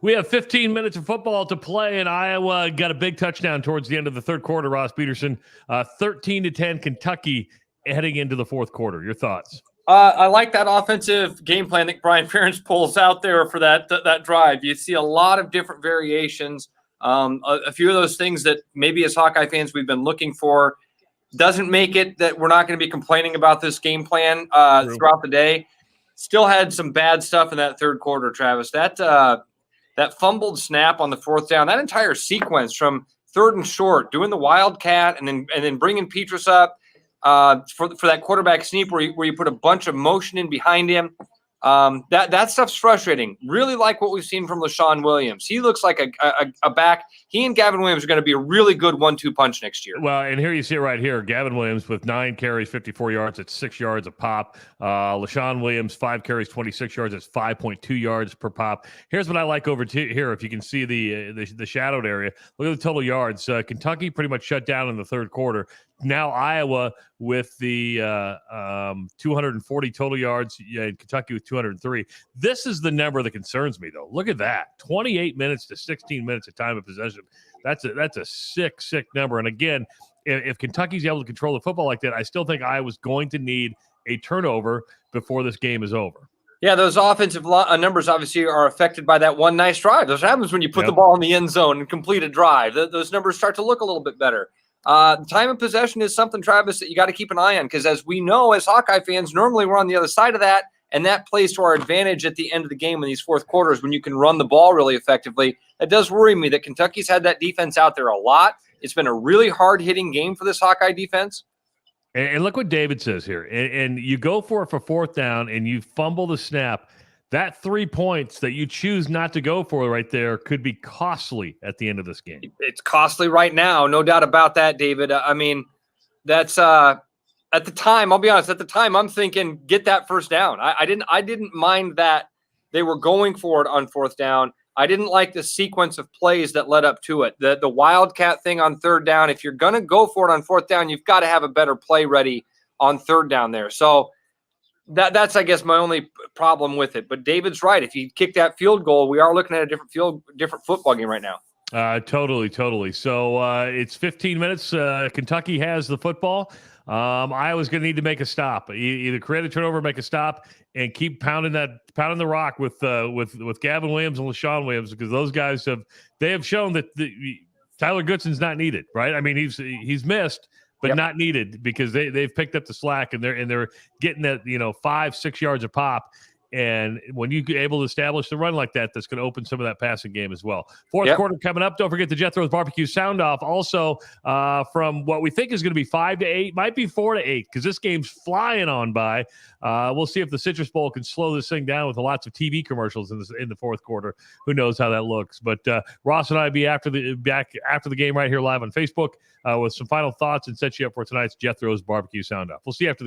We have 15 minutes of football to play, and Iowa got a big touchdown towards the end of the third quarter, Ross Peterson. 13-10 Kentucky heading into the fourth quarter. Your thoughts? I like that offensive game plan that Brian Ferentz pulls out there for that drive. You see a lot of different variations. A few of those things that maybe as Hawkeye fans we've been looking for. Doesn't make it that we're not going to be complaining about this game plan throughout the day. Still had some bad stuff in that third quarter, Travis. That fumbled snap on the fourth down, that entire sequence from third and short, doing the wildcat and then bringing Petrus up for that quarterback sneak where you put a bunch of motion in behind him. That stuff's frustrating. Really like what we've seen from LaShawn Williams. He looks like a back. He and Gavin Williams are going to be a really good 1-2 punch next year. Well, and here you see it right here. Gavin Williams with 9 carries, 54 yards. It's 6 yards a pop. LaShawn Williams, 5 carries, 26 yards. It's 5.2 yards per pop. Here's what I like over here. If you can see the shadowed area, look at the total yards. Kentucky pretty much shut down in the third quarter. Now Iowa with the 240 total yards, and Kentucky with 203. This is the number that concerns me, though. Look at that. 28 minutes to 16 minutes of time of possession. That's a sick number. And again, if Kentucky's able to control the football like that, I still think Iowa's going to need a turnover before this game is over. Yeah, those offensive numbers obviously are affected by that one nice drive. That's what happens when you put the ball in the end zone and complete a drive. Those numbers start to look a little bit better. Time of possession is something, Travis, that you got to keep an eye on because as we know, as Hawkeye fans, normally we're on the other side of that, and that plays to our advantage at the end of the game in these fourth quarters when you can run the ball really effectively. It does worry me that Kentucky's had that defense out there a lot. It's been a really hard-hitting game for this Hawkeye defense. And look what David says here. And you go for it for fourth down, and you fumble the snap. That 3 points that you choose not to go for right there could be costly at the end of this game. It's costly right now, no doubt about that, David. I mean, that's at the time, I'll be honest, at the time I'm thinking get that first down. I didn't mind that they were going for it on fourth down. I didn't like the sequence of plays that led up to it. The wildcat thing on third down, if you're going to go for it on fourth down, you've got to have a better play ready on third down there. So that's, I guess, my only problem with it. But David's right. If you kick that field goal, we are looking at a different football game right now. Totally. So it's 15 minutes. Kentucky has the football. Iowa's going to need to make a stop. Either create a turnover, make a stop, and keep pounding the rock with Gavin Williams and LaShawn Williams because those guys have shown that Tyler Goodson's not needed, right? I mean, he's missed. But not needed because they've picked up the slack and they're getting that 5-6 yards a pop. And when you're able to establish the run like that, that's going to open some of that passing game as well. Fourth quarter coming up. Don't forget the Jethro's Barbecue Sound Off. Also, from what we think is going to be 5 to 8, might be 4 to 8 because this game's flying on by. We'll see if the Citrus Bowl can slow this thing down with lots of TV commercials in the fourth quarter. Who knows how that looks? But Ross and I will be back after the game right here live on Facebook with some final thoughts and set you up for tonight's Jethro's Barbecue Sound Off. We'll see you after the game.